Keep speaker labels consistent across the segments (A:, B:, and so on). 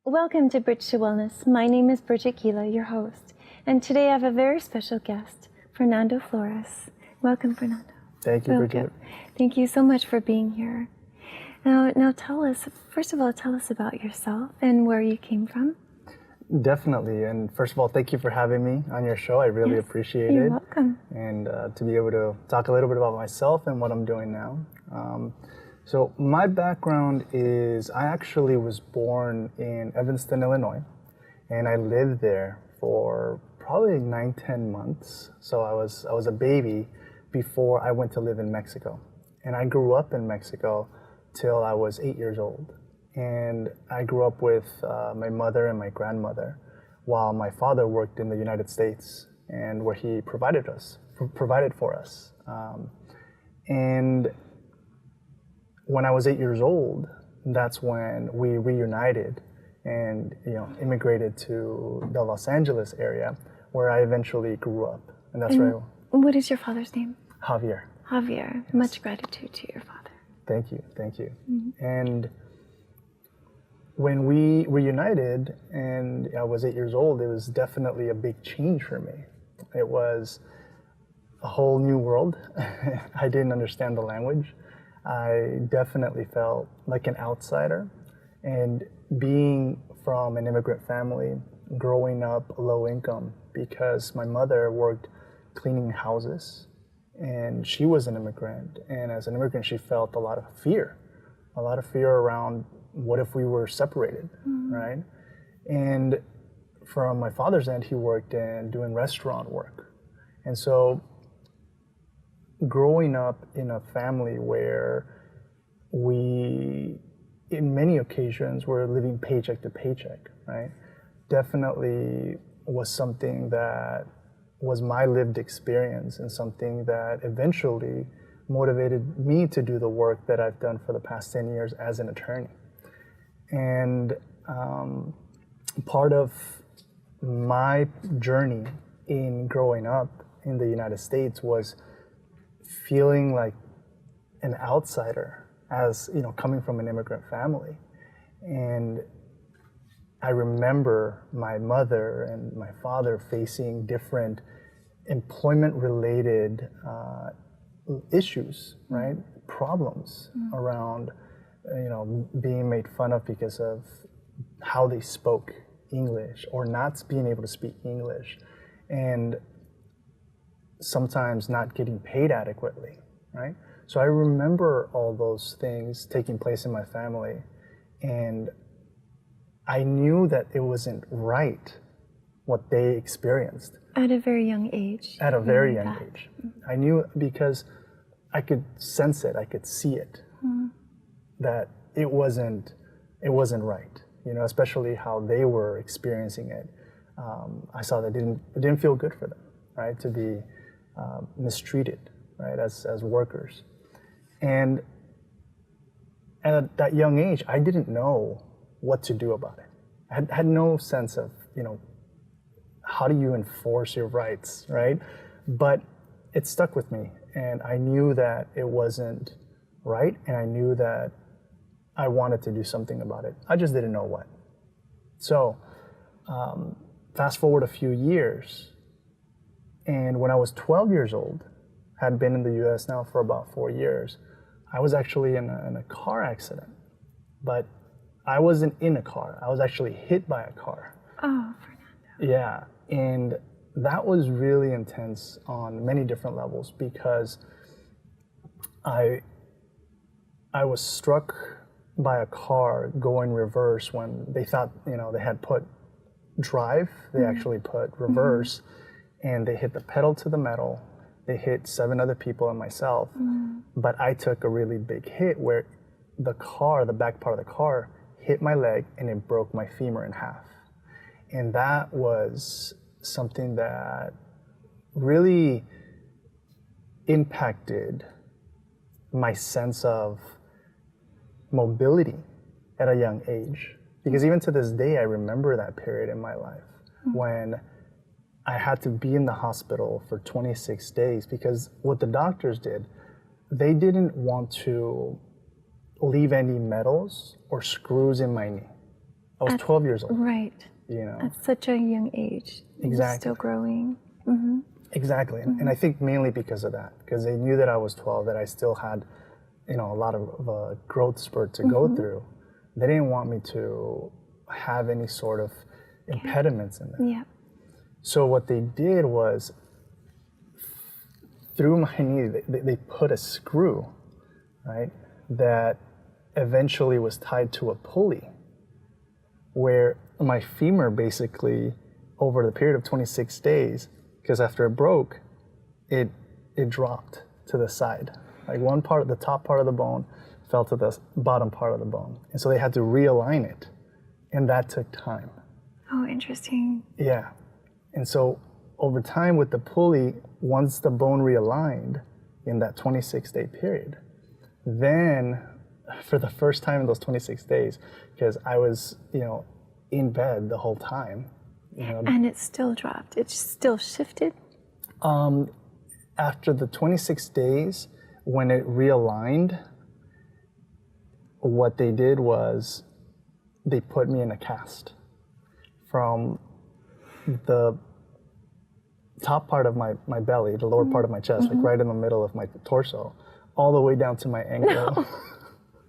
A: Welcome to Bridge to Wellness. My name is Bridget, Guilla, your host. And today I have a very special guest, Fernando Flores. Welcome, Fernando.
B: Thank you, Bridget.
A: Thank you so much for being here. Now tell us, first of all, tell us about yourself and where you came from.
B: Definitely. And first of all, thank you for having me on your show. I really appreciate it.
A: You're welcome.
B: And to be able to talk a little bit about myself and what I'm doing now. So my background is I actually was born in Evanston, Illinois, and I lived there for probably 9-10 months. So I was a baby before I went to live in Mexico. And I grew up in Mexico till I was 8 years old. And I grew up with my mother and my grandmother while my father worked in the United States and where he provided for us. And when I was 8 years old, that's when we reunited and immigrated to the Los Angeles area where I eventually grew up. And that's right.
A: What is your father's name?
B: Javier.
A: Javier. Yes. Much gratitude to your father.
B: Thank you. Mm-hmm. And when we reunited and I was 8 years old, it was definitely a big change for me. It was a whole new world. I didn't understand the language. I definitely felt like an outsider. And being from an immigrant family, growing up low income, because my mother worked cleaning houses and she was an immigrant. And as an immigrant, she felt a lot of fear around what if we were separated, right? And from my father's end, he worked in doing restaurant work. And so growing up in a family where we, in many occasions, were living paycheck to paycheck, right? Definitely was something that was my lived experience and something that eventually motivated me to do the work that I've done for the past 10 years as an attorney. And part of my journey in growing up in the United States was feeling like an outsider as, coming from an immigrant family. And I remember my mother and my father facing different employment-related issues, right? Problems around, being made fun of because of how they spoke English or not being able to speak English, and sometimes not getting paid adequately, right? So I remember all those things taking place in my family, and I knew that it wasn't right what they experienced.
A: At a very young age.
B: At a very young age. I knew because I could sense it, I could see it, that it wasn't right, especially how they were experiencing it. I saw that it didn't feel good for them, right, to be mistreated, right, as workers. And at that young age, I didn't know what to do about it. I had no sense of, how do you enforce your rights, right? But it stuck with me, and I knew that it wasn't right, and I knew that I wanted to do something about it. I just didn't know what. So fast forward a few years, and when I was 12 years old, had been in the US now for about 4 years, I was actually in a car accident. But I wasn't in a car. I was actually hit by a car.
A: Oh, Fernando.
B: Yeah, and that was really intense on many different levels because I was struck by a car going reverse when they thought, they had put drive, they actually put reverse, and they hit the pedal to the metal. They hit 7 other people and myself, but I took a really big hit where the back part of the car hit my leg and it broke my femur in half. And that was something that really impacted my sense of mobility at a young age. Because even to this day, I remember that period in my life when I had to be in the hospital for 26 days because what the doctors did, they didn't want to leave any metals or screws in my knee. I was 12 years old.
A: Right.
B: You know,
A: At such a young age.
B: Exactly.
A: You're still growing. Mm-hmm.
B: Exactly. And I think mainly because of that, because they knew that I was 12, that I still had, you know, a lot of a growth spurt to go through. They didn't want me to have any sort of impediments in there.
A: Yeah.
B: So what they did was, through my knee, they put a screw, right, that eventually was tied to a pulley, where my femur basically, over the period of 26 days, because after it broke, it dropped to the side. Like one part, the top part of the bone fell to the bottom part of the bone. And so they had to realign it. And that took time.
A: Oh, interesting.
B: Yeah. And so over time with the pulley, once the bone realigned in that 26-day period, then for the first time in those 26 days, because I was, you know, in bed the whole time. You know,
A: and it still dropped. It still shifted?
B: After the 26 days, when it realigned, what they did was they put me in a cast from the top part of my belly, the lower part of my chest, like right in the middle of my torso, all the way down to my ankle. No.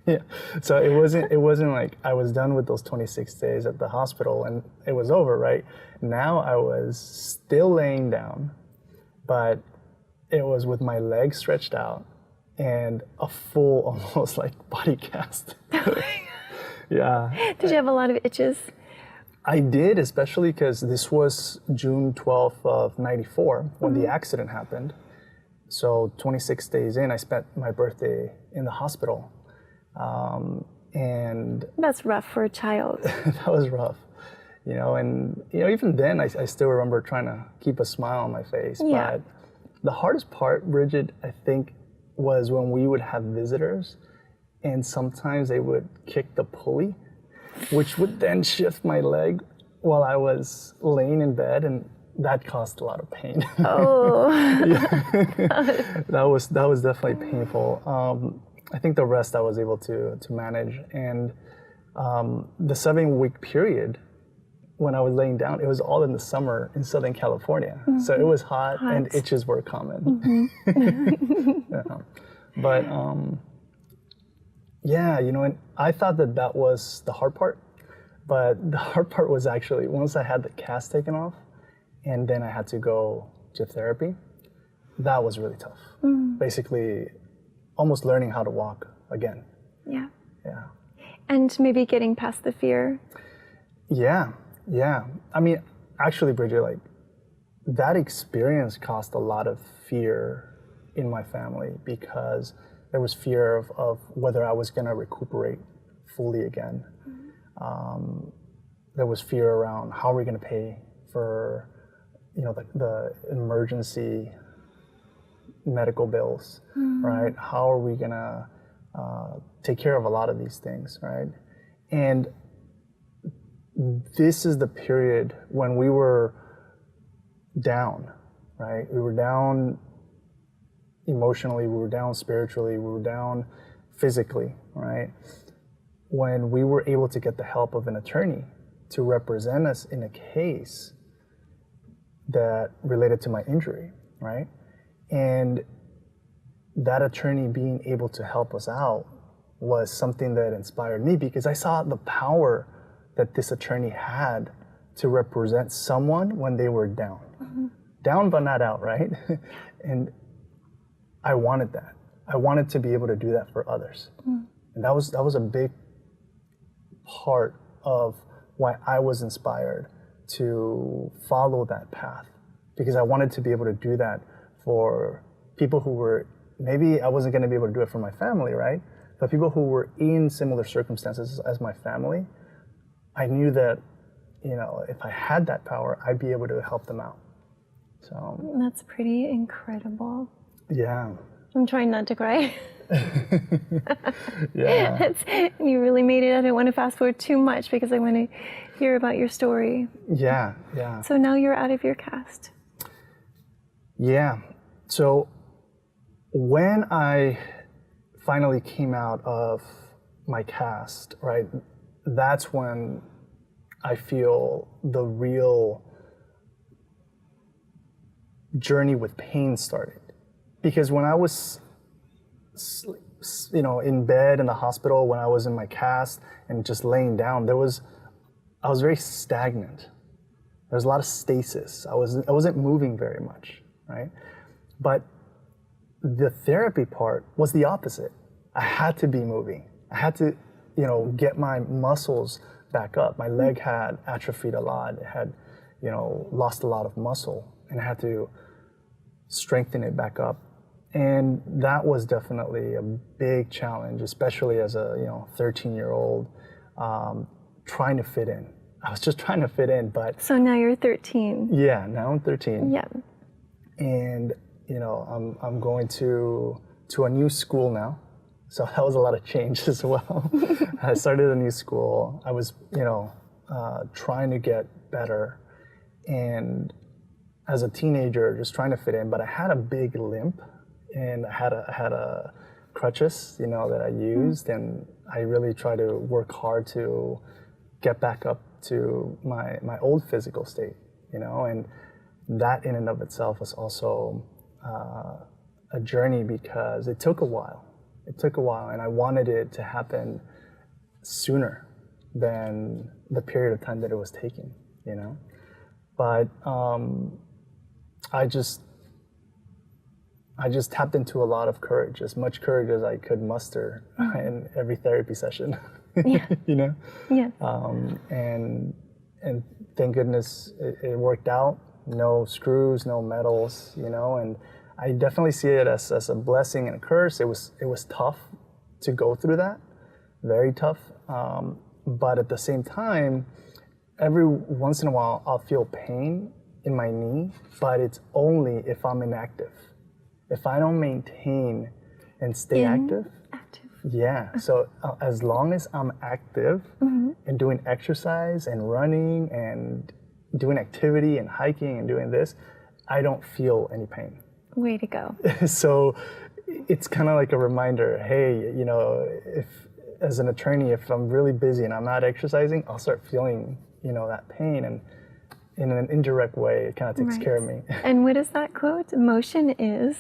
B: Yeah. So it wasn't like I was done with those 26 days at the hospital and it was over, right? Now I was still laying down, but it was with my legs stretched out and a full, almost like body cast. Yeah.
A: Did you have a lot of itches?
B: I did, especially because this was June 12th of 94 when the accident happened. So 26 days in, I spent my birthday in the hospital. And
A: that's rough for a child.
B: That was rough, you know, and you know, even then I still remember trying to keep a smile on my face.
A: Yeah.
B: But the hardest part, Bridget, I think, was when we would have visitors and sometimes they would kick the pulley, which would then shift my leg while I was laying in bed, and that caused a lot of pain.
A: Oh.
B: That was definitely painful. I think the rest I was able to manage. And the 7-week period, when I was laying down, it was all in the summer in Southern California. So it was hot and itches were common. Yeah. But yeah, you know, and I thought that was the hard part. But the hard part was actually once I had the cast taken off and then I had to go to therapy, that was really tough. Basically, almost learning how to walk again.
A: Yeah.
B: Yeah.
A: And maybe getting past the fear.
B: Yeah. I mean, actually, Bridget, like that experience caused a lot of fear in my family because there was fear of whether I was going to recuperate fully again. There was fear around how are we going to pay for, you know, the emergency medical bills, right? How are we gonna take care of a lot of these things, right? And this is the period when we were down, right? We were down emotionally, we were down spiritually, we were down physically, right? When we were able to get the help of an attorney to represent us in a case that related to my injury, right? And that attorney being able to help us out was something that inspired me because I saw the power that this attorney had to represent someone when they were down. Down but not out, right? And I wanted that. I wanted to be able to do that for others. And that was a big part of why I was inspired to follow that path because I wanted to be able to do that for people who were, maybe I wasn't going to be able to do it for my family, right? But people who were in similar circumstances as my family, I knew that, you know, if I had that power, I'd be able to help them out. So
A: that's pretty incredible.
B: Yeah.
A: I'm trying not to cry.
B: Yeah.
A: You really made it. I don't want to fast forward too much because I want to hear about your story.
B: Yeah.
A: So now you're out of your cast.
B: Yeah. So when I finally came out of my cast, right, that's when I feel the real journey with pain started. Because when I was, in bed in the hospital, when I was in my cast and just laying down, I was very stagnant. There was a lot of stasis. I wasn't moving very much, right? But the therapy part was the opposite. I had to be moving. I had to, get my muscles back up. My leg had atrophied a lot. It had, lost a lot of muscle, and I had to strengthen it back up. And that was definitely a big challenge, especially as a 13-year-old, trying to fit in. I was just trying to fit in, but
A: So now you're 13.
B: yeah, now I'm 13.
A: Yeah.
B: And I'm going to a new school now, so that was a lot of change as well. I started a new school. I was trying to get better, and as a teenager, just trying to fit in. But I had a big limp, and I had a crutches, that I used, and I really tried to work hard to get back up to my old physical state, and that in and of itself was also a journey, because it took a while. It took a while, and I wanted it to happen sooner than the period of time that it was taking, But I just tapped into a lot of courage, as much courage as I could muster in every therapy session.
A: Yeah. Yes.
B: And thank goodness it worked out. No screws, no metals, and I definitely see it as a blessing and a curse. It was tough to go through that, very tough. But at the same time, every once in a while I'll feel pain in my knee, but it's only if I'm inactive. If I don't maintain and stay active. Yeah, so as long as I'm active and doing exercise and running and doing activity and hiking and doing this, I don't feel any pain.
A: Way to go.
B: So it's kind of like a reminder, hey, if as an attorney, if I'm really busy and I'm not exercising, I'll start feeling, that pain, and in an indirect way, it kind of takes care of me.
A: And what is that quote? Motion is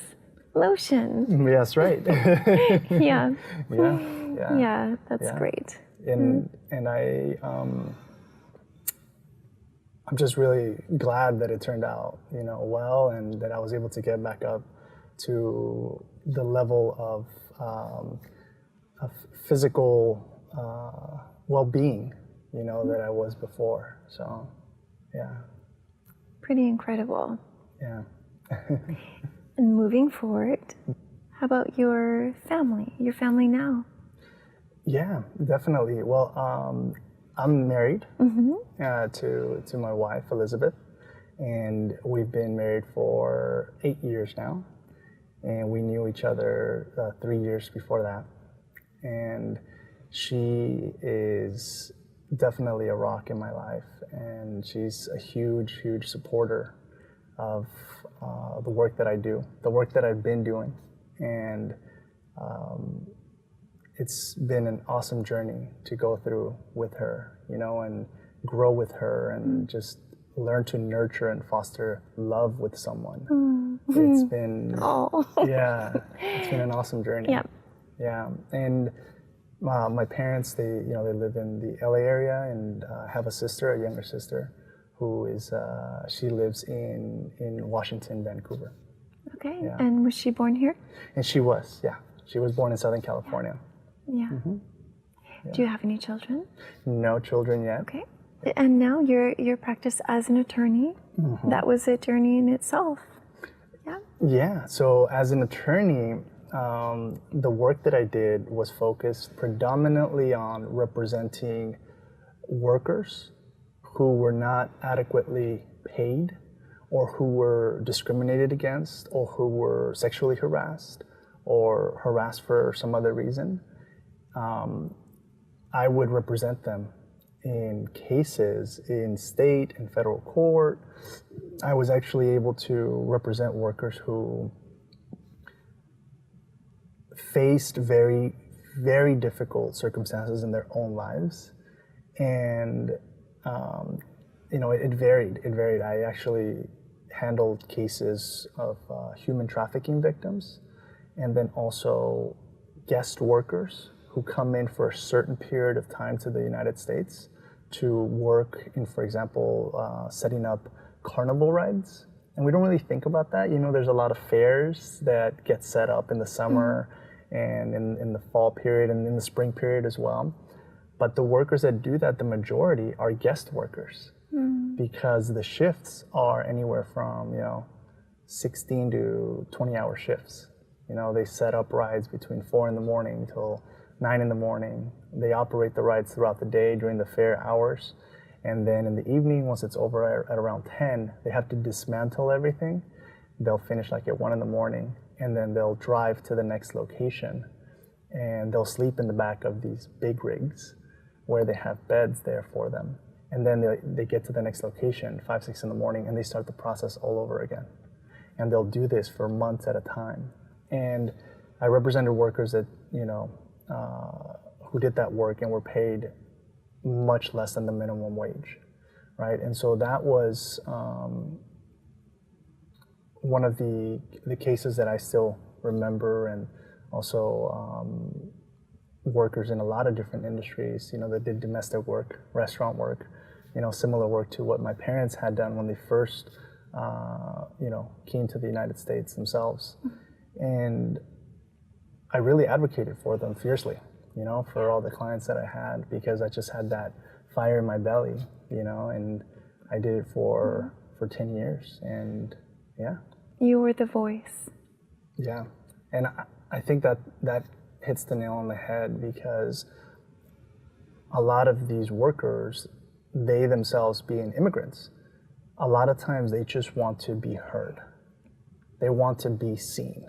A: lotion.
B: Yeah, that's right.
A: Yeah.
B: Yeah.
A: Yeah, that's great.
B: And I'm just really glad that it turned out, well, and that I was able to get back up to the level of physical well-being, that I was before. So, yeah.
A: Pretty incredible.
B: Yeah.
A: And moving forward, how about your family now?
B: Yeah, definitely. Well, I'm married to my wife, Elizabeth, and we've been married for 8 years now, and we knew each other 3 years before that. And she is definitely a rock in my life, and she's a huge, huge supporter of the work that I do, the work that I've been doing, and it's been an awesome journey to go through with her, and grow with her, and just learn to nurture and foster love with someone. It's been, it's been an awesome journey.
A: Yeah.
B: Yeah, and my parents, they live in the LA area, and have a sister, a younger sister, who is, she lives in Washington, Vancouver.
A: Okay,
B: Yeah.
A: and was she born here?
B: And she was born in Southern California.
A: Yeah. Do you have any children?
B: No children yet.
A: Okay. And now your practice as an attorney, that was a journey in itself. Yeah.
B: Yeah, so as an attorney, the work that I did was focused predominantly on representing workers who were not adequately paid, or who were discriminated against, or who were sexually harassed, or harassed for some other reason. I would represent them in cases in state and federal court. I was actually able to represent workers who faced very, very difficult circumstances in their own lives, and It varied. It varied. I actually handled cases of human trafficking victims, and then also guest workers who come in for a certain period of time to the United States to work in, for example, setting up carnival rides. And we don't really think about that. There's a lot of fairs that get set up in the summer and in the fall period and in the spring period as well. But the workers that do that, the majority are guest workers because the shifts are anywhere from, 16 to 20-hour shifts. They set up rides between 4 in the morning till 9 in the morning. They operate the rides throughout the day during the fair hours. And then in the evening, once it's over at around 10, they have to dismantle everything. They'll finish like at 1 in the morning, and then they'll drive to the next location. And they'll sleep in the back of these big rigs where they have beds there for them. And then they get to the next location, 5, 6 in the morning, and they start the process all over again. And they'll do this for months at a time. And I represented workers that, who did that work and were paid much less than the minimum wage, right? And so that was one of the cases that I still remember, and also workers in a lot of different industries, that did domestic work, restaurant work, similar work to what my parents had done when they first, came to the United States themselves. And I really advocated for them fiercely, for all the clients that I had, because I just had that fire in my belly, and I did it for 10 years, and yeah.
A: You were the voice.
B: Yeah, and I think that hits the nail on the head, because a lot of these workers, they themselves being immigrants, a lot of times they just want to be heard. They want to be seen,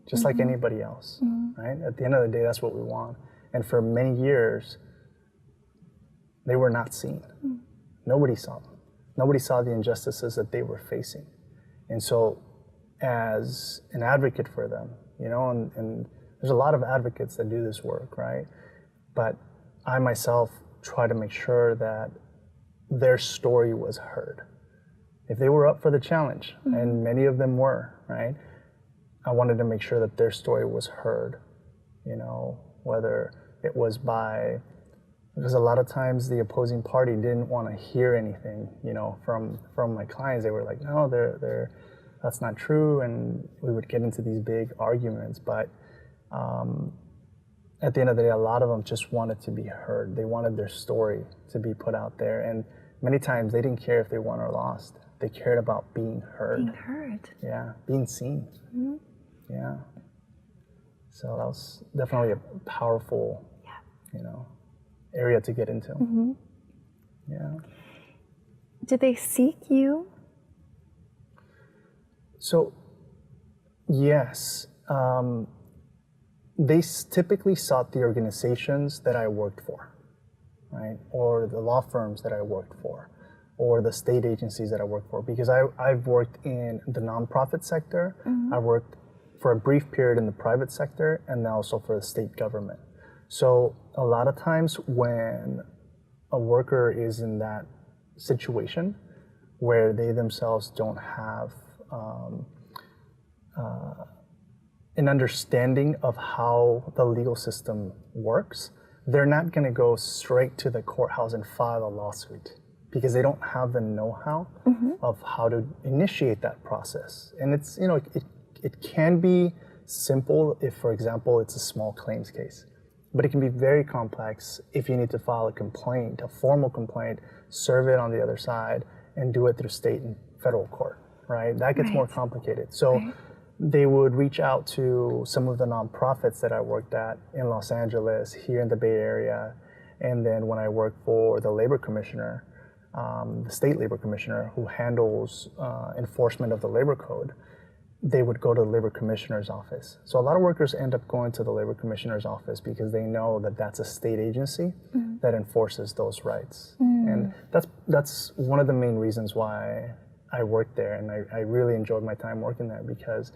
B: just like anybody else, right? At the end of the day, that's what we want. And for many years, they were not seen. Nobody saw them. Nobody saw the injustices that they were facing. And so as an advocate for them, and there's a lot of advocates that do this work, right? But I myself try to make sure that their story was heard. If they were up for the challenge, and many of them were, right? I wanted to make sure that their story was heard, whether it was because a lot of times the opposing party didn't want to hear anything, from my clients. They were like, no, that's not true, and we would get into these big arguments. But at the end of the day, a lot of them just wanted to be heard. They wanted their story to be put out there, and many times they didn't care if they won or lost. They cared about being heard.
A: Being heard.
B: Yeah, being seen. Yeah. So that was definitely a powerful, area to get into. Yeah.
A: Did they seek you?
B: So, yes. They typically sought the organizations that I worked for, right? Or the law firms that I worked for, or the state agencies that I worked for. Because I've worked in the nonprofit sector. I worked for a brief period in the private sector, and also for the state government. So a lot of times when a worker is in that situation where they themselves don't have an understanding of how the legal system works, they're not going to go straight to the courthouse and file a lawsuit, because they don't have the know-how of how to initiate that process. And it's, it can be simple if, for example, it's a small claims case. But it can be very complex if you need to file a complaint, a formal complaint, serve it on the other side, and do it through state and federal court, right? That gets more complicated. So they would reach out to some of the nonprofits that I worked at in Los Angeles, here in the Bay Area, and then when I worked for the labor commissioner, the state labor commissioner who handles enforcement of the labor code, they would go to the labor commissioner's office. So a lot of workers end up going to the labor commissioner's office because they know that that's a state agency that enforces those rights. And that's one of the main reasons why I worked there, and I really enjoyed my time working there, because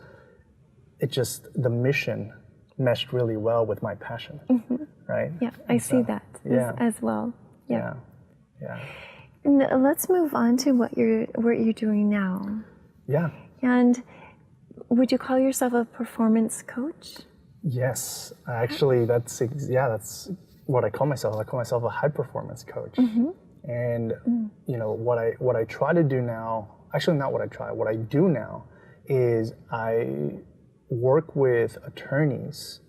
B: the mission meshed really well with my passion, right?
A: Yeah, I see that as well.
B: Yeah.
A: let's move on to what you're doing now.
B: Yeah.
A: And would you call yourself a performance coach?
B: Yes, actually, that's what I call myself. I call myself a high performance coach.
A: Mm-hmm.
B: And what I try to do now, actually not what I try, what I do now is I work with attorneys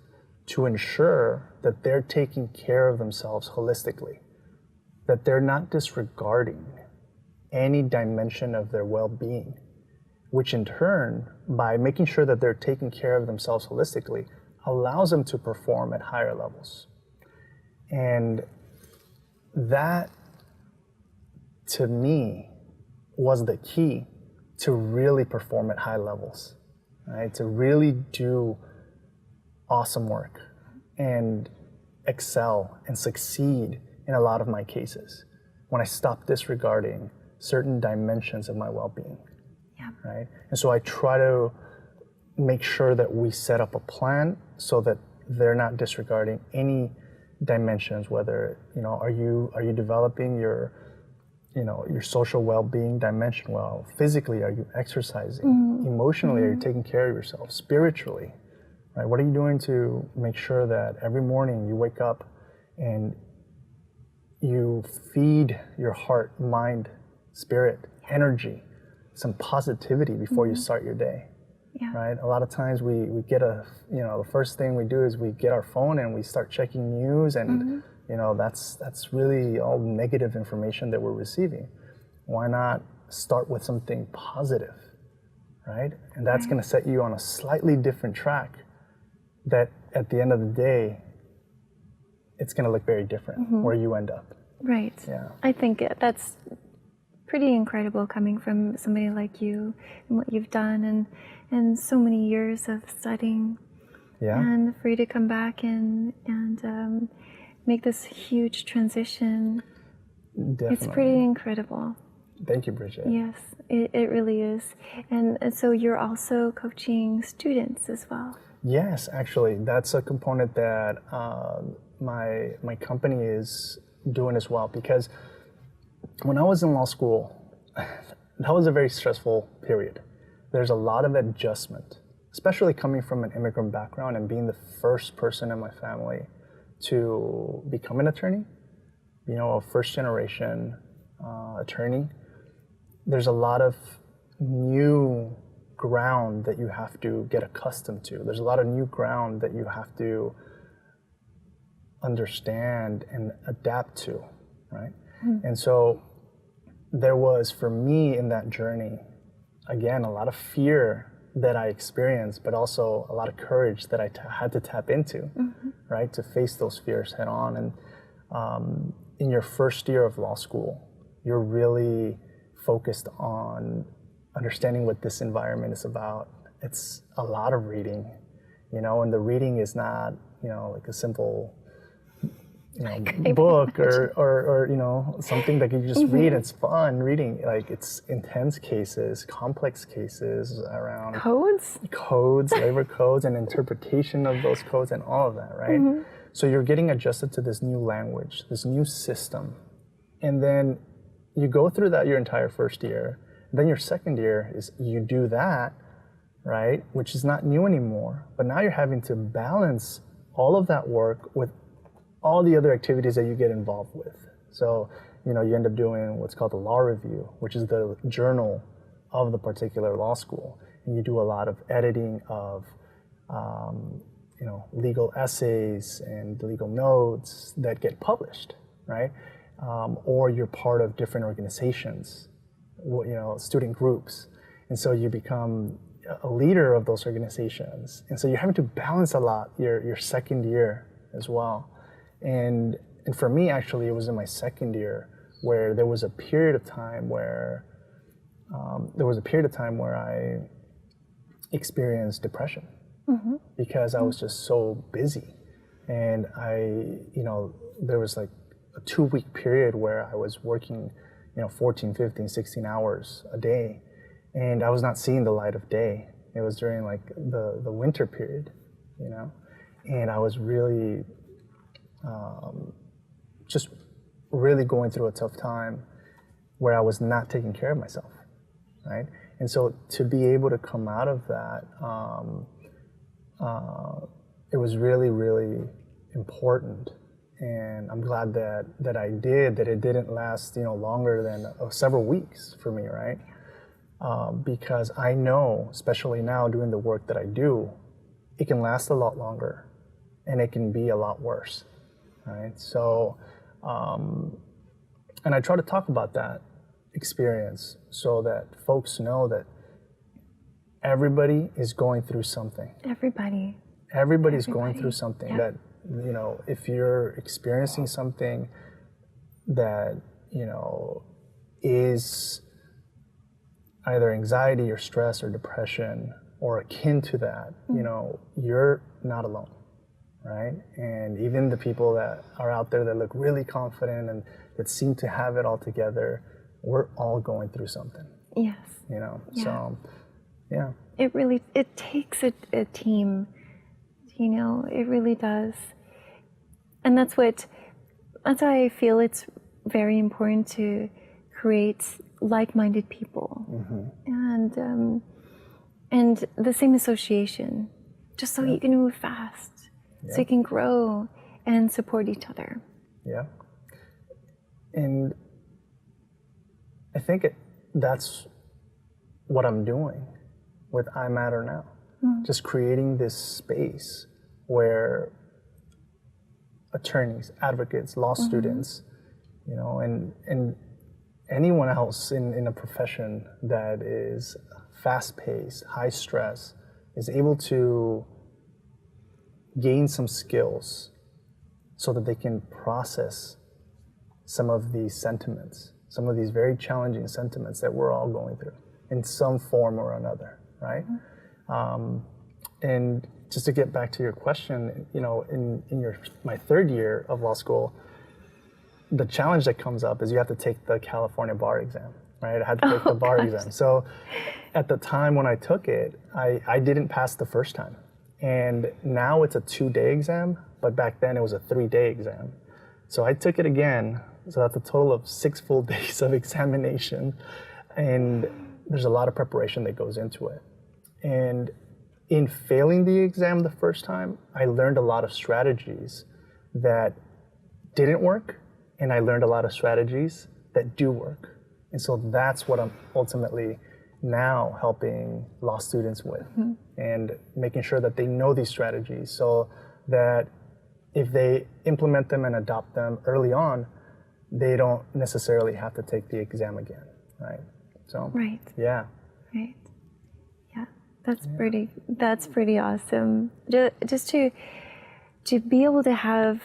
B: to ensure that they're taking care of themselves holistically, that they're not disregarding any dimension of their well-being, which in turn, by making sure that they're taking care of themselves holistically, allows them to perform at higher levels. And that, to me, was the key to really perform at high levels, right? To really do awesome work and excel and succeed in a lot of my cases when I stop disregarding certain dimensions of my well-being.
A: Yeah.
B: Right? And so I try to make sure that we set up a plan so that they're not disregarding any dimensions, whether, are you developing your social well-being dimension well? Physically, are you exercising? Mm-hmm. Emotionally, are you taking care of yourself? Spiritually, right? What are you doing to make sure that every morning you wake up and you feed your heart, mind, spirit, energy, some positivity before you start your day, right? A lot of times we get the first thing we do is we get our phone and we start checking news, and that's really all negative information that we're receiving. Why not start with something positive, right? And that's going to set you on a slightly different track that at the end of the day, it's going to look very different where you end up.
A: Right.
B: Yeah.
A: I think that's pretty incredible coming from somebody like you and what you've done and so many years of studying.
B: Yeah.
A: And for you to come back and make this huge transition.
B: Definitely.
A: It's pretty incredible.
B: Thank you, Bridget.
A: Yes, it really is. And so you're also coaching students as well.
B: Yes, actually, that's a component that my company is doing as well, because when I was in law school, that was a very stressful period. There's a lot of adjustment, especially coming from an immigrant background and being the first person in my family to become an attorney, a first generation attorney. There's a lot of new ground that you have to get accustomed to. There's a lot of new ground that you have to understand and adapt to, right? And so there was, for me in that journey, again, a lot of fear that I experienced, but also a lot of courage that I had to tap into, right, to face those fears head on. And in your first year of law school, you're really focused on understanding what this environment is about. It's a lot of reading, and the reading is not, like a simple book or something that you just read. It's fun reading. Like, it's intense cases, complex cases around codes, labor codes, and interpretation of those codes and all of that, right? So you're getting adjusted to this new language, this new system. And then you go through that your entire first year. Then your second year is you do that, right? Which is not new anymore. But now you're having to balance all of that work with all the other activities that you get involved with. So, you end up doing what's called the law review, which is the journal of the particular law school. And you do a lot of editing of, legal essays and legal notes that get published, right? Or you're part of different organizations, student groups. And so you become a leader of those organizations. And so you're having to balance a lot your second year as well. And for me, actually, it was in my second year where there was a period of time where I experienced depression because I was just so busy. And there was like a 2-week period where I was working, 14, 15, 16 hours a day, and I was not seeing the light of day. It was during like the winter period, and I was really just really going through a tough time. where I was not taking care of myself, right? And so to be able to come out of that, it was really, really important. And I'm glad that I did, that it didn't last, longer than several weeks for me, right? Because I know, especially now doing the work that I do, it can last a lot longer and it can be a lot worse, right? So, and I try to talk about that experience so that folks know that everybody is going through something. Everybody's going through something that, if you're experiencing something that, is either anxiety or stress or depression or akin to that, you're not alone, right? And even the people that are out there that look really confident and that seem to have it all together, we're all going through something.
A: Yes.
B: So, yeah.
A: It takes a team, it really does. And that's why I feel it's very important to create like-minded people, and the same association, just so you can move fast, so you can grow and support each other.
B: Yeah. And I think that's what I'm doing with I Matter Now. Just creating this space where attorneys, advocates, law students, and anyone else in a profession that is fast-paced, high stress, is able to gain some skills so that they can process some of these sentiments, some of these very challenging sentiments that we're all going through in some form or another, right? And just to get back to your question, in my third year of law school, the challenge that comes up is you have to take the California bar exam, right? I had to take the bar exam. So at the time when I took it, I didn't pass the first time. And now it's a 2-day exam, but back then it was a 3-day exam. So I took it again, so that's a total of 6 full days of examination. And there's a lot of preparation that goes into it. And in failing the exam the first time, I learned a lot of strategies that didn't work, and I learned a lot of strategies that do work. And so that's what I'm ultimately now helping law students with, and making sure that they know these strategies so that if they implement them and adopt them early on, they don't necessarily have to take the exam again, right? So, yeah.
A: Right. Yeah, that's pretty awesome. Just to be able to have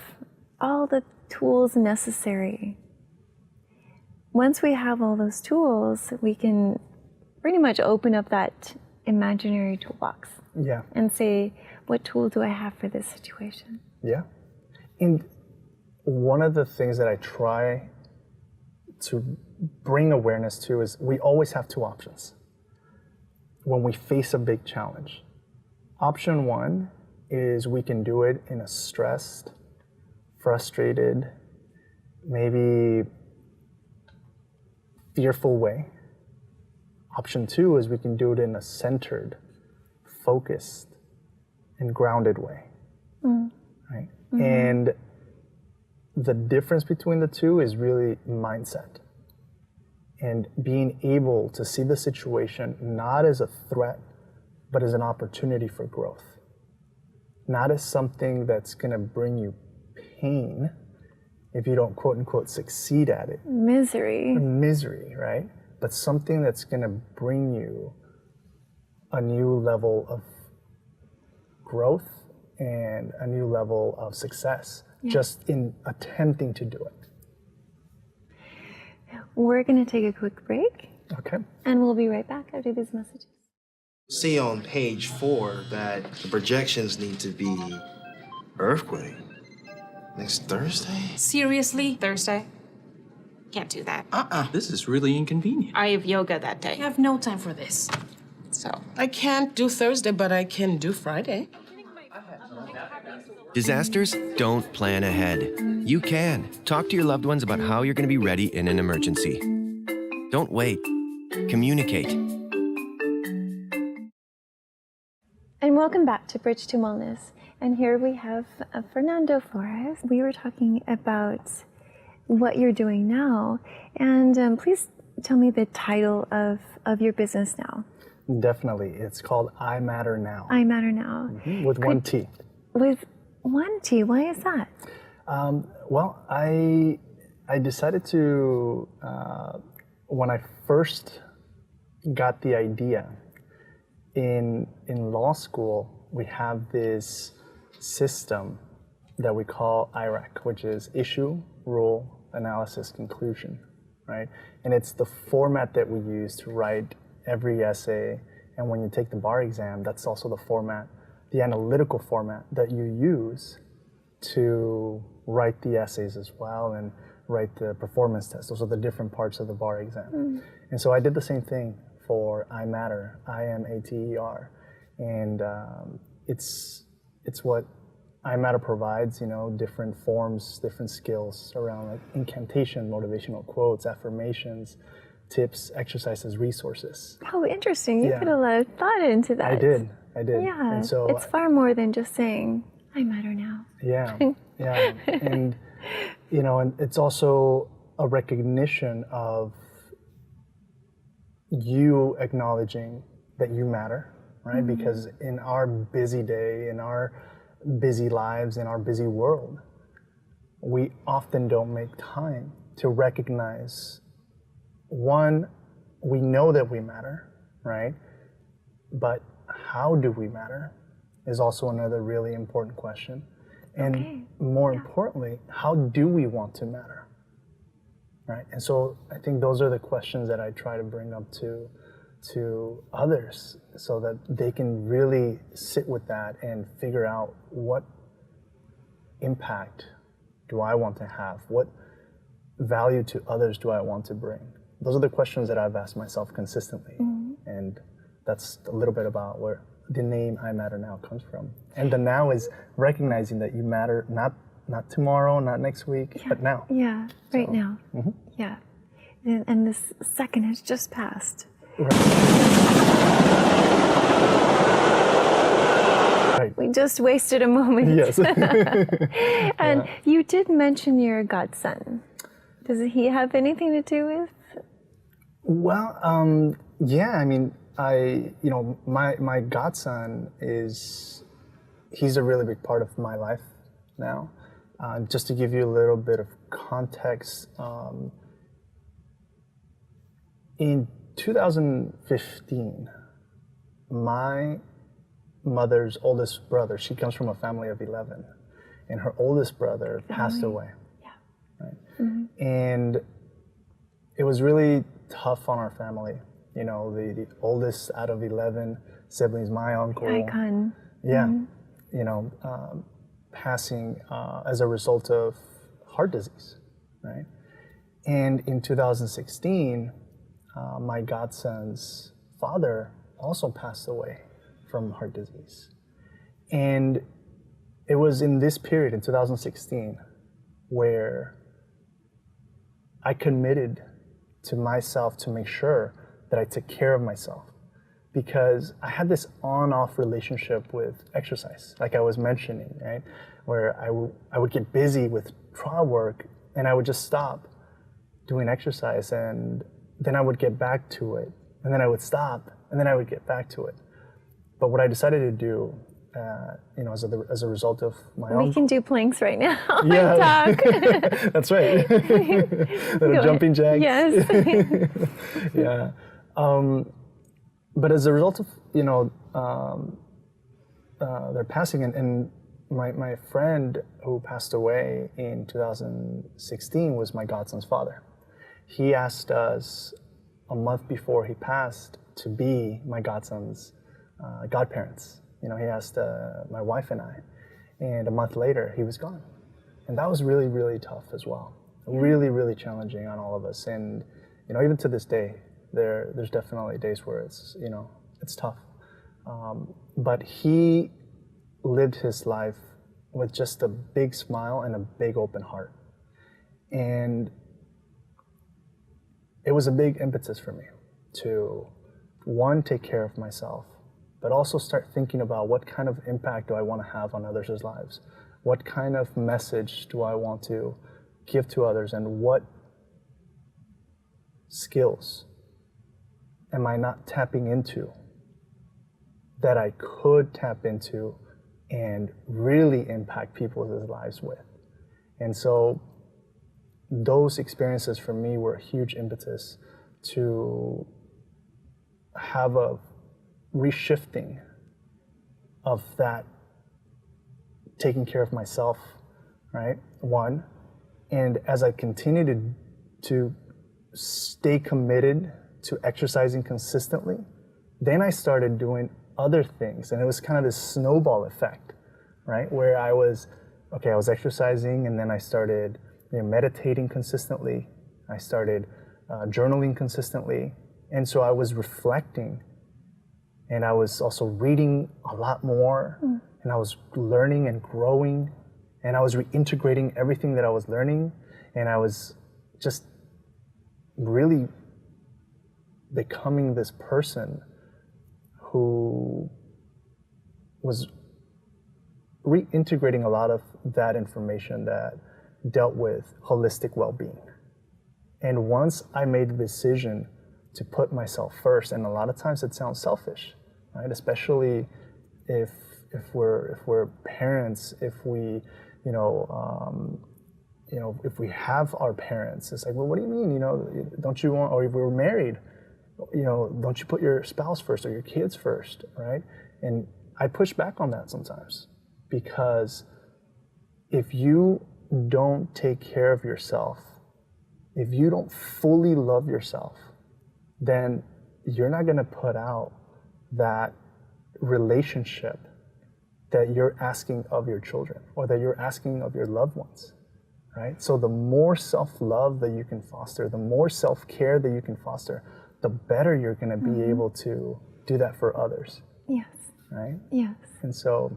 A: all the tools necessary. Once we have all those tools, we can pretty much open up that imaginary toolbox.
B: Yeah.
A: And say, what tool do I have for this situation?
B: Yeah. And one of the things that I try to bring awareness to is we always have 2 options when we face a big challenge. Option 1 is we can do it in a stressed, frustrated, maybe fearful way. Option 2 is we can do it in a centered, focused, and grounded way, right? And the difference between the 2 is really mindset. And being able to see the situation not as a threat, but as an opportunity for growth. Not as something that's gonna bring you pain if you don't quote unquote succeed at it. Misery, right? But something that's gonna bring you a new level of growth and a new level of success, just in attempting to do it.
A: We're going to take a quick break.
B: Okay.
A: And we'll be right back after these messages.
C: See on page 4 that the projections need to be earthquake next Thursday.
D: Seriously? Thursday? Can't do that.
E: This is really inconvenient.
D: I have yoga that day. I have no time for this. So.
F: I can't do Thursday, but I can do Friday.
G: Disasters don't plan ahead. You can. Talk to your loved ones about how you're going to be ready in an emergency. Don't wait. Communicate.
A: And welcome back to Bridge to Wellness. And here we have Fernando Flores. We were talking about what you're doing now. And please tell me the title of your business now.
B: Definitely. It's called I Matter Now.
A: I Matter Now.
B: With one T.
A: With one T. Why is that?
B: Well, I decided to, when I first got the idea, in law school, we have this system that we call IRAC, which is Issue, Rule, Analysis, Conclusion, right? And it's the format that we use to write every essay. And when you take the bar exam, that's also the format, the analytical format that you use to write the essays as well and write the performance test. Those are the different parts of the bar exam. And so I did the same thing for I Matter, I-M-A-T-E-R. And it's what I Matter provides, you know, different forms, different skills around like incantation, motivational quotes, affirmations, tips, exercises, resources.
A: Oh, interesting. You
B: Yeah.
A: put a lot of thought into that.
B: I did.
A: Yeah.
B: And so
A: it's far more than just saying, I matter now.
B: Yeah, yeah. And, you know, and it's also a recognition of you acknowledging that you matter, right? Because in our busy day, in our busy lives, in our busy world, we often don't make time to recognize, one, we know that we matter, right? But how do we matter is also another really important question. And more importantly, how do we want to matter? Right? And so I think those are the questions that I try to bring up to others so that they can really sit with that and figure out what impact do I want to have? What value to others do I want to bring? Those are the questions that I've asked myself consistently. And that's a little bit about where the name I Matter Now comes from. And the now is recognizing that you matter not tomorrow, not next week, but now.
A: Yeah, right now. Yeah. And this second has just passed.
B: Right.
A: We just wasted a moment.
B: Yes.
A: And you did mention your godson. Does he have anything to do with?
B: Well, yeah, I mean, my godson he's a really big part of my life now. Just to give you a little bit of context, in 2015, my mother's oldest brother, she comes from a family of 11, and her oldest brother passed away.
A: Yeah.
B: Right? And it was really tough on our family. You know, the oldest out of 11 siblings, my uncle.
A: Icon.
B: Yeah. You know, passing as a result of heart disease, right? And in 2016, my godson's father also passed away from heart disease. And it was in this period, in 2016, where I committed to myself to make sure that I took care of myself, because I had this on-off relationship with exercise, like I was mentioning, right? Where I would get busy with trial work and I would just stop doing exercise, and then I would get back to it, and then I would stop, and then I would get back to it. But what I decided to do, you know, as a result of my own...
A: We can do planks right now.
B: Yeah,
A: and talk.
B: That's right. Little jumping jacks.
A: Yes.
B: Yeah. But as a result of, you know, their passing, and my friend who passed away in 2016 was my godson's father. He asked us a month before he passed to be my godson's godparents. You know, he asked my wife and I, and a month later he was gone. And that was really, really tough as well. Really, really challenging on all of us. And, you know, even to this day, there's definitely days where it's, you know, it's tough. But he lived his life with just a big smile and a big open heart. And it was a big impetus for me to, one, take care of myself, but also start thinking about what kind of impact do I want to have on others' lives? What kind of message do I want to give to others, and what skills am I not tapping into that I could tap into and really impact people's lives with? And so those experiences for me were a huge impetus to have a reshifting of that taking care of myself, right? One. And as I continued to stay committed to exercising consistently, then I started doing other things. And it was kind of this snowball effect, right? Where I was exercising, and then I started meditating consistently. I started journaling consistently. And so I was reflecting, and I was also reading a lot more, and I was learning and growing, and I was reintegrating everything that I was learning, and I was just really becoming this person who was reintegrating a lot of that information that dealt with holistic well-being. And once I made the decision to put myself first, and a lot of times it sounds selfish, right? Especially if we're parents, if we, if we have our parents, it's like, well, what do you mean? Don't you want? Or if we were married, don't you put your spouse first or your kids first, right? And I push back on that sometimes, because if you don't take care of yourself, if you don't fully love yourself, then you're not going to put out that relationship that you're asking of your children, or that you're asking of your loved ones, right? So the more self-love that you can foster, the more self-care that you can foster, the better you're going to be able to do that for others.
A: Yes.
B: Right?
A: Yes.
B: And so,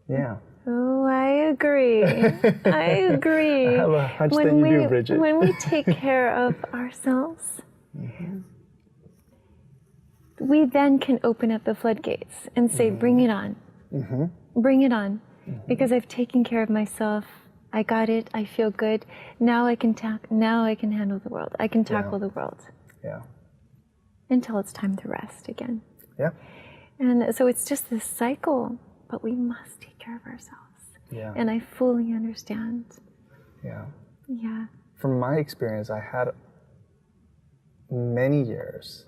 B: yeah.
A: Oh, I agree. I agree.
B: I have a hunch that you do, Bridget.
A: When we take care of ourselves, we then can open up the floodgates and say, bring it on. Bring it on. Because I've taken care of myself. I got it. I feel good. Now I can handle the world. I can tackle the world.
B: Yeah.
A: Until it's time to rest again.
B: Yeah.
A: And so it's just this cycle, but we must take care of ourselves.
B: Yeah.
A: And I fully understand.
B: Yeah.
A: Yeah.
B: From my experience, I had many years,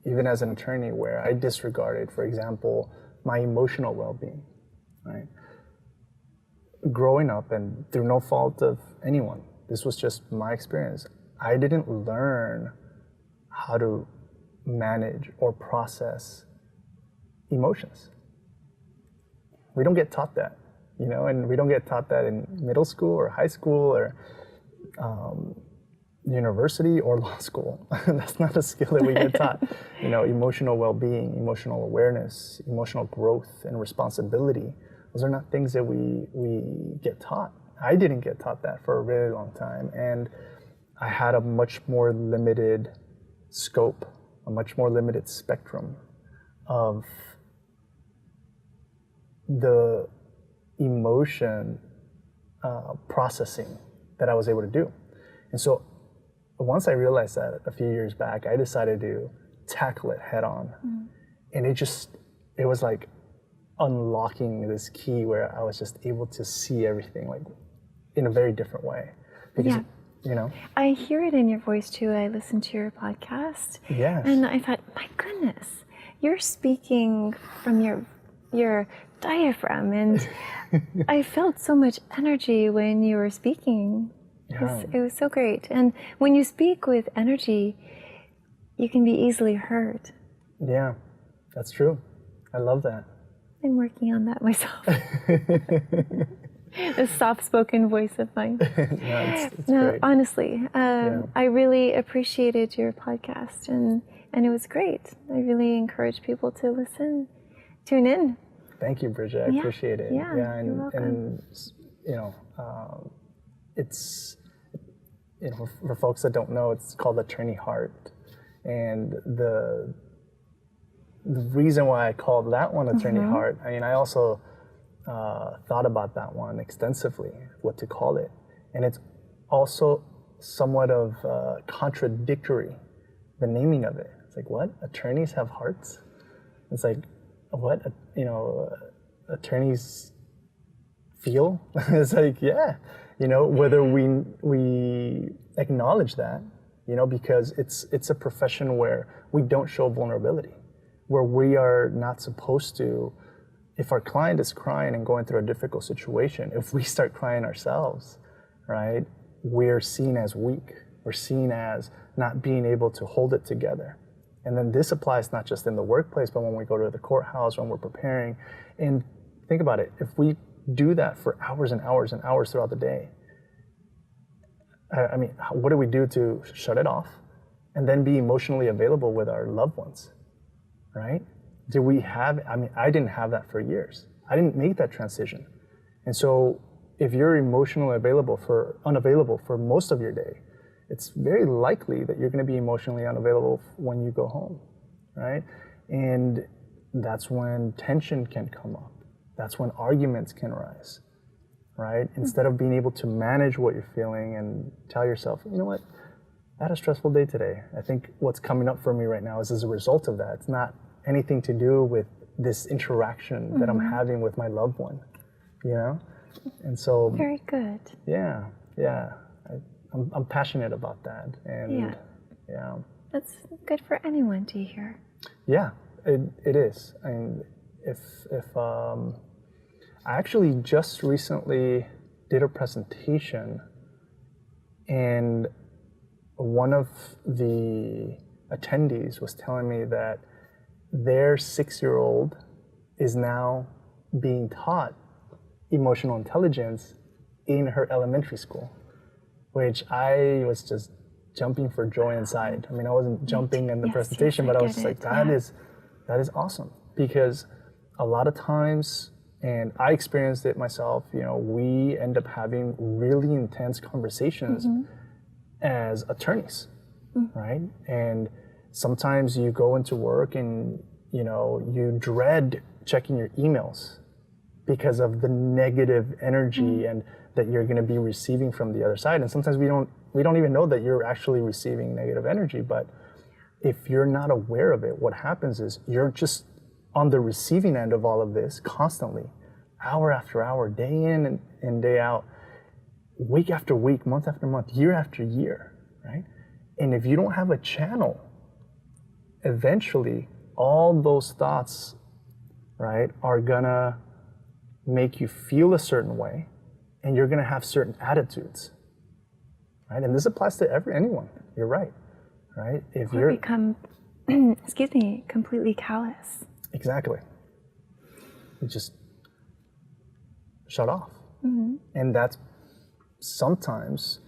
B: even as an attorney, where I disregarded, for example, my emotional well-being, right? Growing up, and through no fault of anyone, this was just my experience, I didn't learn how to manage or process emotions. We don't get taught that, and we don't get taught that in middle school or high school or university or law school. That's not a skill that we get taught. Emotional well-being, emotional awareness, emotional growth and responsibility. Those are not things that we get taught. I didn't get taught that for a really long time, and I had a much more limited scope, a much more limited spectrum of the emotion processing that I was able to do. And so once I realized that a few years back, I decided to tackle it head on. And it was like unlocking this key where I was just able to see everything like in a very different way. Because,
A: I hear it in your voice too. I listened to your podcast.
B: Yes.
A: And I thought, my goodness, you're speaking from your diaphragm, and I felt so much energy when you were speaking.
B: Yeah.
A: It was so great. And when you speak with energy, you can be easily heard.
B: Yeah, that's true. I love that.
A: I'm working on that myself. A soft-spoken voice of mine.
B: It's
A: No,
B: great.
A: honestly, I really appreciated your podcast, and it was great. I really encourage people to listen, tune in.
B: Thank you, Bridget. I appreciate it.
A: Yeah, you're welcome.
B: And it's for folks that don't know, it's called the trainee heart. And the reason why I called that one a trainee heart, I mean, I also thought about that one extensively, what to call it. And it's also somewhat of contradictory, the naming of it. It's like, what? Attorneys have hearts? It's like, what? Attorneys feel? It's like, yeah. Whether we acknowledge that, because it's a profession where we don't show vulnerability, where we are not supposed to, if our client is crying and going through a difficult situation, if we start crying ourselves, right, we're seen as weak. We're seen as not being able to hold it together. And then this applies not just in the workplace, but when we go to the courthouse, when we're preparing. And think about it, if we do that for hours and hours and hours throughout the day, I mean, what do we do to shut it off and then be emotionally available with our loved ones, right? I didn't have that for years. I didn't make that transition. And so if you're emotionally unavailable for most of your day, it's very likely that you're going to be emotionally unavailable when you go home, right? And that's when tension can come up. That's when arguments can rise, right? Instead of being able to manage what you're feeling and tell yourself, you know what, I had a stressful day today. I think what's coming up for me right now is as a result of that. It's not anything to do with this interaction that I'm having with my loved one, And so...
A: Very good.
B: Yeah. I'm passionate about that, and yeah.
A: That's good for anyone to hear.
B: Yeah, it is. And if I actually just recently did a presentation, and one of the attendees was telling me that their 6-year-old is now being taught emotional intelligence in her elementary school, which I was just jumping for joy inside. I mean, I wasn't jumping in the presentation, but I was like, that is awesome. Because a lot of times, and I experienced it myself, we end up having really intense conversations as attorneys, right? And sometimes you go into work and, you dread checking your emails because of the negative energy and that you're going to be receiving from the other side. And sometimes we don't even know that you're actually receiving negative energy. But if you're not aware of it, what happens is you're just on the receiving end of all of this constantly, hour after hour, day in and day out, week after week, month after month, year after year, right? And if you don't have a channel, eventually all those thoughts, right, are gonna make you feel a certain way, and you're gonna have certain attitudes, right? And this applies to anyone. You're right? If
A: Or
B: you're
A: become, completely callous.
B: Exactly. You just shut off, and that's sometimes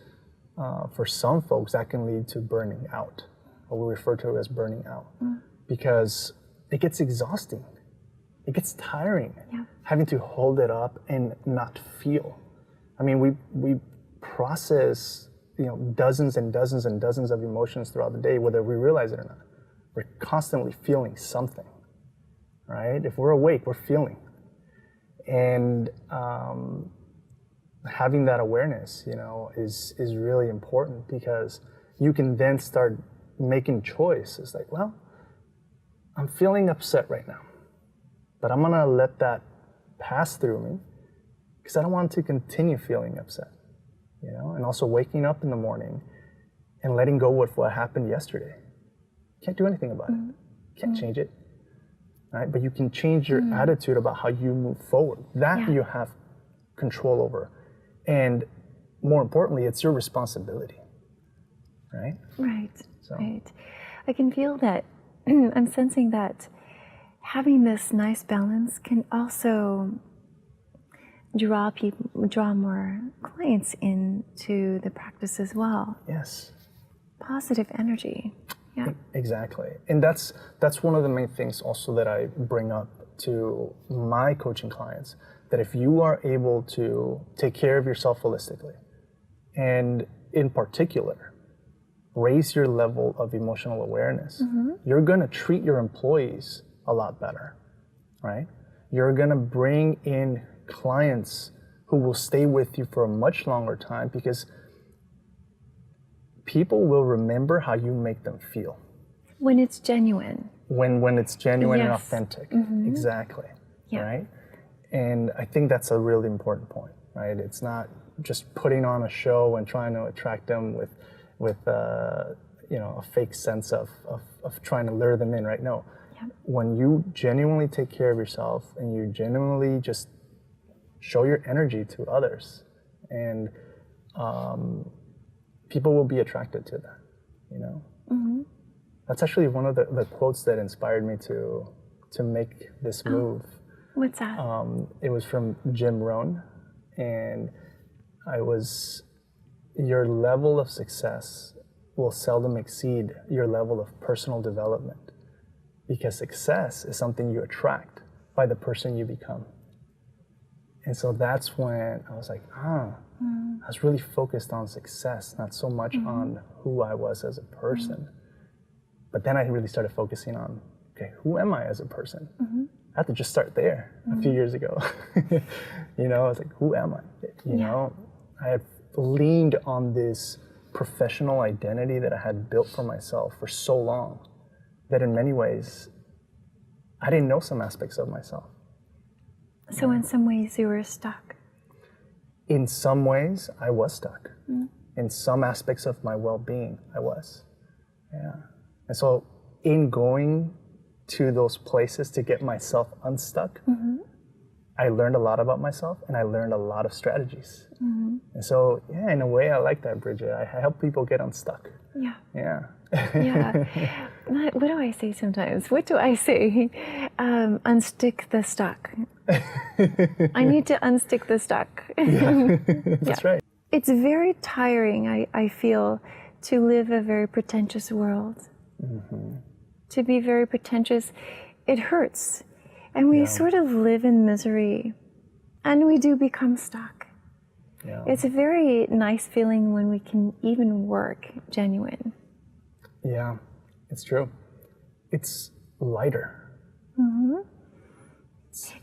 B: for some folks that can lead to burning out, what we refer to as burning out, because it gets exhausting. It gets tiring, having to hold it up and not feel. I mean, we process, dozens and dozens and dozens of emotions throughout the day, whether we realize it or not. We're constantly feeling something, right? If we're awake, we're feeling. And having that awareness, is really important, because you can then start making choices like, well, I'm feeling upset right now, but I'm gonna let that pass through me because I don't want to continue feeling upset, and also waking up in the morning and letting go of what happened yesterday. Can't do anything about it. Can't change it, right? But you can change your attitude about how you move forward. That you have control over. And more importantly, it's your responsibility, right?
A: Right,
B: So.
A: right. I can feel that, I'm sensing that having this nice balance can also draw more clients into the practice as well.
B: Yes.
A: Positive energy. Yeah.
B: Exactly. And that's one of the main things also that I bring up to my coaching clients, that if you are able to take care of yourself holistically and in particular, raise your level of emotional awareness, you're going to treat your employees a lot better, right? You're going to bring in clients who will stay with you for a much longer time because people will remember how you make them feel.
A: When it's genuine.
B: When it's genuine and
A: Yes.
B: authentic. Exactly.
A: Yeah.
B: Right? And I think that's a really important point, right? It's not just putting on a show and trying to attract them with you know, a fake sense of trying to lure them in, right? No.
A: Yeah.
B: When you genuinely take care of yourself and you genuinely just show your energy to others, and people will be attracted to that, you know? That's actually one of the quotes that inspired me to make this move.
A: What's that?
B: It was from Jim Rohn, and your level of success will seldom exceed your level of personal development, because success is something you attract by the person you become. And so that's when I was like, I was really focused on success, not so much on who I was as a person. But then I really started focusing on, okay, who am I as a person? I had to just start there a few years ago. You know, I was like, who am I? You know, I had leaned on this professional identity that I had built for myself for so long that in many ways, I didn't know some aspects of myself.
A: So in some ways you were stuck.
B: In some ways, I was stuck. In some aspects of my well-being, I was. Yeah. And so in going to those places to get myself unstuck, I learned a lot about myself and I learned a lot of strategies. And so, yeah, in a way, I like that, Bridget. I help people get unstuck.
A: Yeah.
B: Yeah.
A: Yeah. What do I say sometimes? What do I say? Unstick the stuck. I need to unstick the stuck.
B: That's right.
A: It's very tiring, I feel, to live a very pretentious world. To be very pretentious, it hurts. And we sort of live in misery. And we do become stuck.
B: Yeah.
A: It's a very nice feeling when we can even work genuine.
B: Yeah, it's true. It's lighter.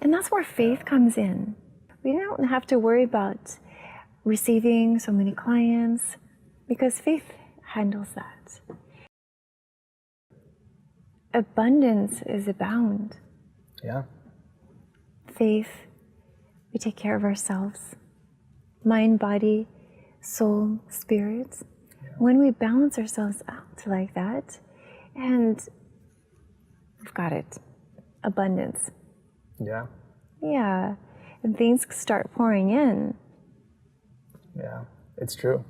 A: And that's where faith comes in. We don't have to worry about receiving so many clients because faith handles that. Abundance is abound.
B: Yeah.
A: Faith, we take care of ourselves. Mind, body, soul, spirit. When we balance ourselves out like that, and we've got it. Abundance.
B: Yeah.
A: Yeah. And things start pouring in.
B: Yeah. It's true.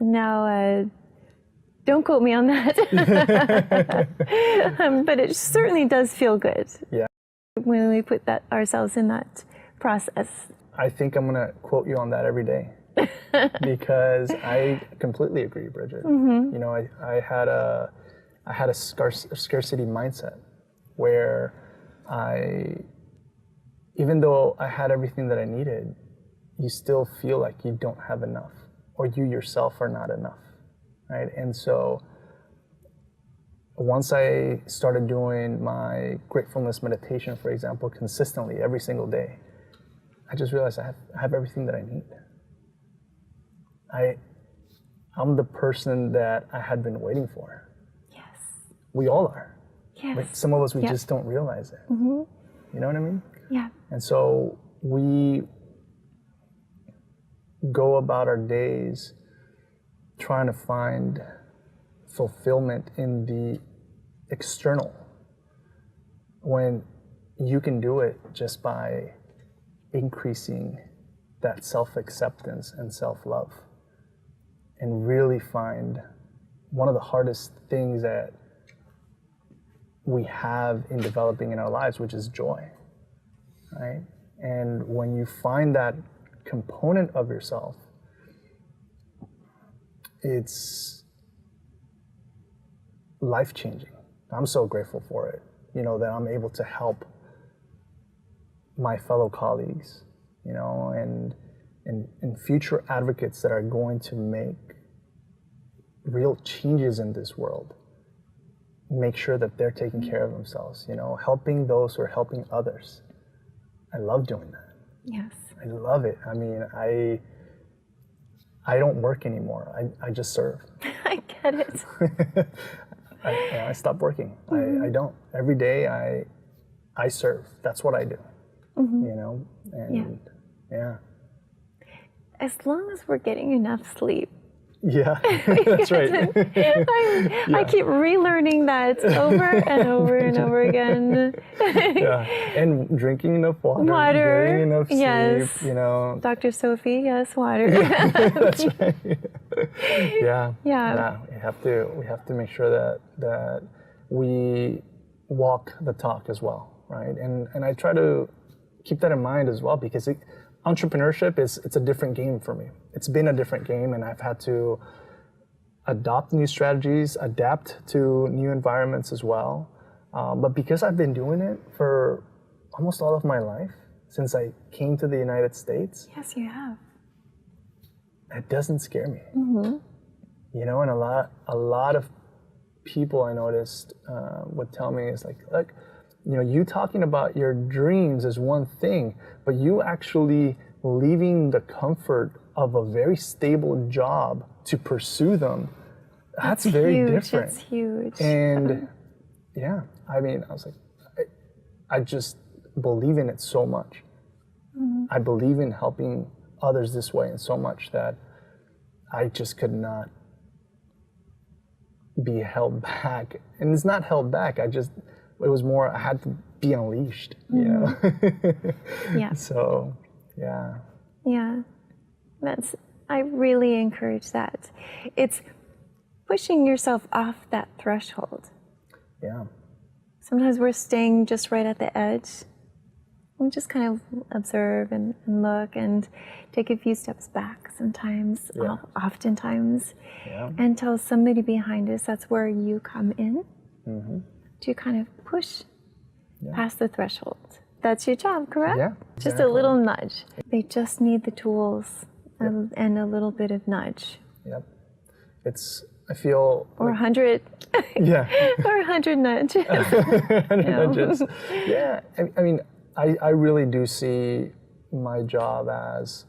A: Now, don't quote me on that. But it certainly does feel good.
B: Yeah.
A: When we put that ourselves in that process.
B: I think I'm going to quote you on that every day. Because I completely agree, Bridget. You know, I had a scarcity mindset where even though I had everything that I needed, you still feel like you don't have enough, or you yourself are not enough, right? And so once I started doing my gratefulness meditation, for example, consistently every single day, I just realized I have everything that I need. I'm the person that I had been waiting for.
A: Yes.
B: We all are.
A: Yes.
B: But some of us, we just don't realize it. You know what I mean?
A: Yeah.
B: And so we go about our days trying to find fulfillment in the external, when you can do it just by increasing that self-acceptance and self-love, and really find one of the hardest things that we have in developing in our lives, which is joy, right? And when you find that component of yourself, it's life-changing. I'm so grateful for it, you know, that I'm able to help my fellow colleagues, you know, and and future advocates that are going to make real changes in this world, make sure that they're taking care of themselves, you know, helping those who are helping others. I love doing that.
A: Yes.
B: I love it. I mean, I don't work anymore. I just serve.
A: I get it.
B: I stopped working. I don't. Every day I serve. That's what I do. You know? And yeah.
A: As long as we're getting enough sleep.
B: Yeah, that's right.
A: I keep relearning that over and over and over again.
B: Yeah, and drinking enough water, getting enough sleep,
A: yes.
B: you know.
A: Dr. Sophie, yes, water.
B: That's right. Yeah.
A: Yeah.
B: We have to make sure that we walk the talk as well, right? And I try to keep that in mind as well, because entrepreneurship it's a different game for me. It's been a different game, and I've had to adopt new strategies, adapt to new environments as well. But because I've been doing it for almost all of my life, since I came to the United States,
A: Yes, you have.
B: it doesn't scare me. You know, and a lot of people I noticed would tell me, it's like, look, you know, you talking about your dreams is one thing, but you actually leaving the comfort of a very stable job to pursue them, that's very
A: huge.
B: different.
A: It's huge.
B: And yeah, I mean, I was like, I just believe in it so much. I believe in helping others this way, and so much that I just could not be held back. And it's not held back, it was more, I had to be unleashed, you know?
A: Yeah.
B: So, yeah.
A: Yeah. I really encourage that. It's pushing yourself off that threshold.
B: Yeah.
A: Sometimes we're staying just right at the edge. We just kind of observe and look and take a few steps back sometimes, oftentimes, and tell somebody behind us. That's where you come in to kind of push past the threshold. That's your job, correct?
B: Yeah.
A: Just a little nudge. They just need the tools and a little bit of nudge.
B: Yep. I feel.
A: Or 100.
B: Yeah.
A: Or 100 nudges.
B: 100 nudges. Yeah. I mean, I really do see my job as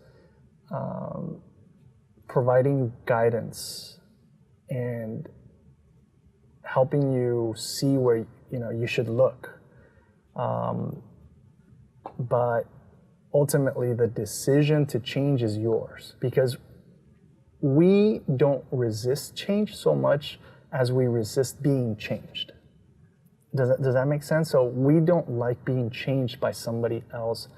B: providing guidance and helping you see where you should look. But ultimately, the decision to change is yours, because we don't resist change so much as we resist being changed. Does that make sense? So we don't like being changed by somebody else,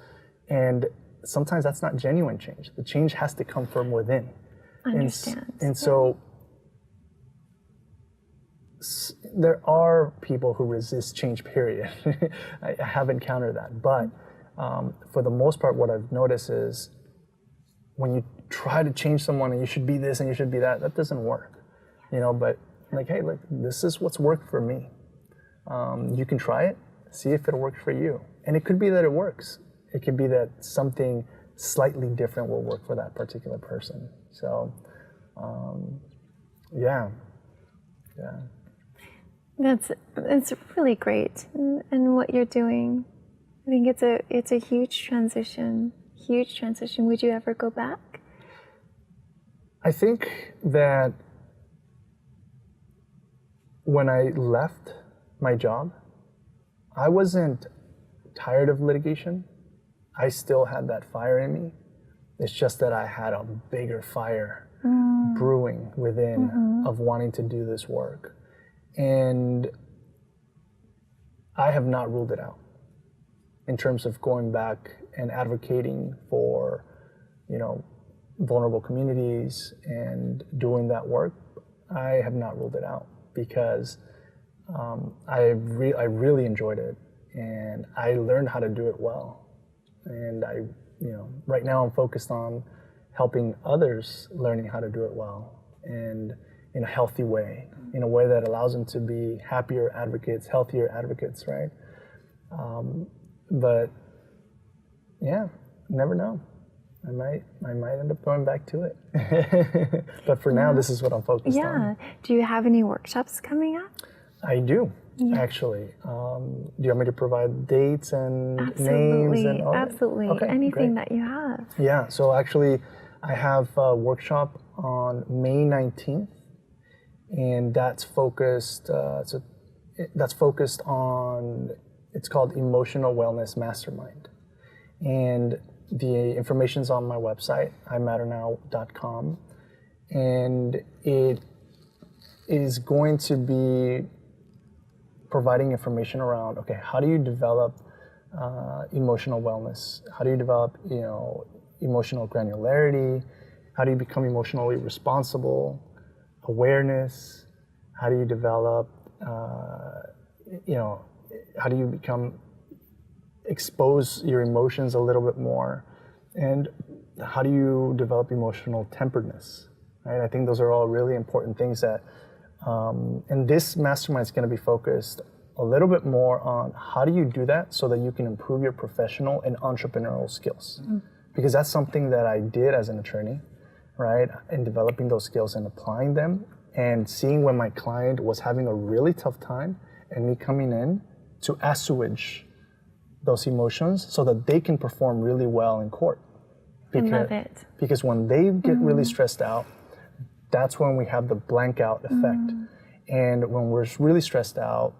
B: and sometimes that's not genuine change. The change has to come from within.
A: Understand.
B: And so there are people who resist change, period. I have encountered that. But for the most part, what I've noticed is when you try to change someone and you should be this and you should be that, that doesn't work. But like, hey, look, this is what's worked for me. You can try it, see if it'll work for you. And it could be that it works. It could be that something slightly different will work for that particular person. So, yeah.
A: It's really great, and what you're doing. I think it's a huge transition. Huge transition. Would you ever go back?
B: I think that when I left my job, I wasn't tired of litigation. I still had that fire in me. It's just that I had a bigger fire brewing within of wanting to do this work. And I have not ruled it out in terms of going back and advocating for, vulnerable communities and doing that work. I have not ruled it out because I really enjoyed it, and I learned how to do it well. And right now I'm focused on helping others learning how to do it well and in a healthy way, in a way that allows them to be happier advocates, healthier advocates, right? But yeah, never know. I might end up going back to it. But for now, this is what I'm focused on.
A: Yeah. Do you have any workshops coming up?
B: I do, actually. Do you want me to provide dates and names? And all
A: Absolutely.
B: Okay,
A: Anything
B: great.
A: that you have.
B: Yeah, so actually, I have a workshop on May 19th, and that's focused. That's focused on. It's called Emotional Wellness Mastermind, and the information's on my website, imatternow.com, and it is going to be providing information around, okay, how do you develop emotional wellness? How do you develop, emotional granularity? How do you become emotionally responsible? Awareness? How do you develop, how do you expose your emotions a little bit more? And how do you develop emotional temperedness? Right? I think those are all really important things that, and this mastermind is going to be focused a little bit more on how do you do that so that you can improve your professional and entrepreneurial skills. Because that's something that I did as an attorney, right? In developing those skills and applying them and seeing when my client was having a really tough time and me coming in to assuage those emotions so that they can perform really well in court.
A: I love it.
B: Because when they get really stressed out, that's when we have the blank out effect. And when we're really stressed out,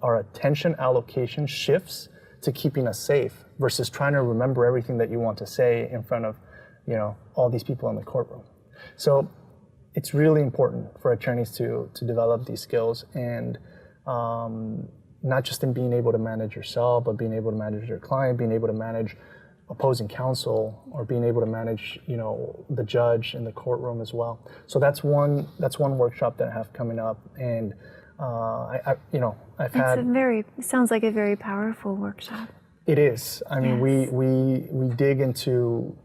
B: our attention allocation shifts to keeping us safe versus trying to remember everything that you want to say in front of, all these people in the courtroom. So it's really important for attorneys to develop these skills, and not just in being able to manage yourself, but being able to manage your client, being able to manage opposing counsel, or being able to manage, the judge in the courtroom as well. So that's one workshop that I have coming up, and
A: It sounds like a very powerful workshop.
B: It is. I mean, we dig into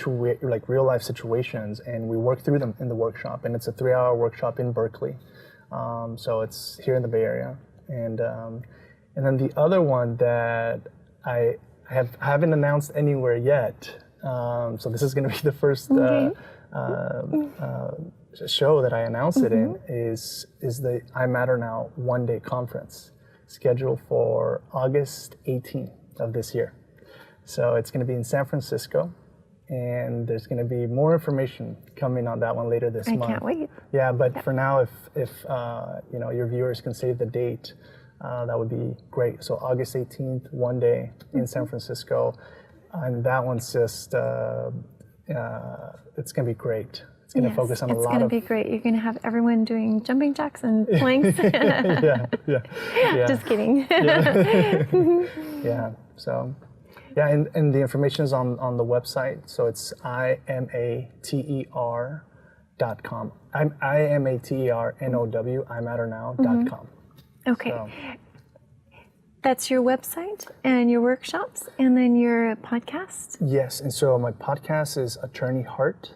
B: real life situations, and we work through them in the workshop. And it's a 3-hour workshop in Berkeley, so it's here in the Bay Area. And then the other one that I haven't announced anywhere yet. So this is going to be the first show that I announced it in is the I Matter Now one-day conference, scheduled for August 18th of this year. So it's going to be in San Francisco, and there's going to be more information coming on that one later this month.
A: I can't wait.
B: Yeah, but for now, if your viewers can save the date, that would be great. So August 18th, one day in San Francisco, and that one's just it's going to be great. It's going to focus on a lot of...
A: It's going to be great. You're going to have everyone doing jumping jacks and planks.
B: yeah.
A: Just kidding.
B: Yeah. So, and the information is on the website. So it's imater.com. imaternow, imatternow.com.
A: Okay.
B: So,
A: that's your website and your workshops and then your podcast?
B: Yes. And so my podcast is Attorney Heart.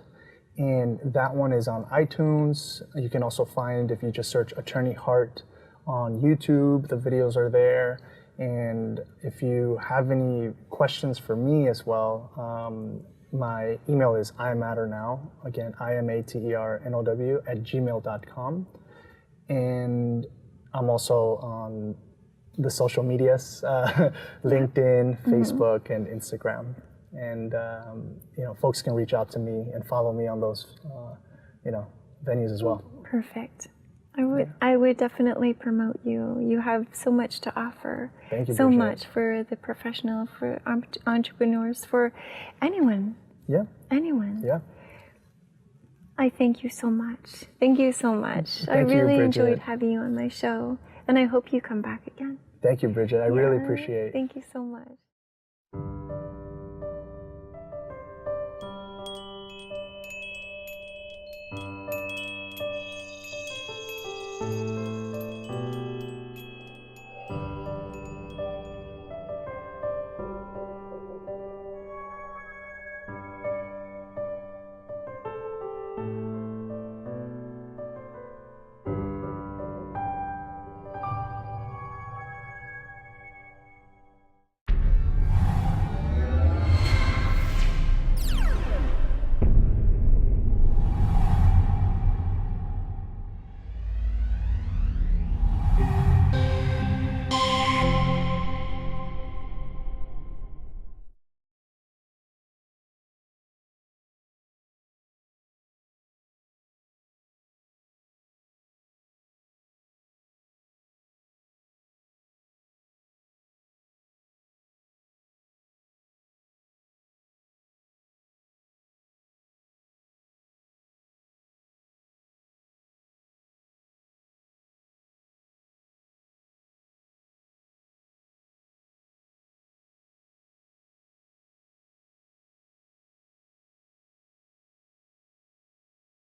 B: And that one is on iTunes. You can also find, if you just search Attorney Heart on YouTube, the videos are there. And if you have any questions for me as well, my email is imatternow, again, imaternow @gmail.com. And I'm also on the social medias, LinkedIn, Facebook, and Instagram. And folks can reach out to me and follow me on those venues as well.
A: Perfect. I would definitely promote you. You have so much to offer.
B: Thank you,
A: so
B: Bridget.
A: much for the professional, for entrepreneurs, for anyone.
B: Yeah.
A: Anyone.
B: Yeah.
A: I thank you so much. Thank you so much. I
B: Thank you,
A: really
B: Bridget.
A: enjoyed having you on my show, and I hope you come back again.
B: Thank you, Bridget. I really appreciate it.
A: Thank you so much.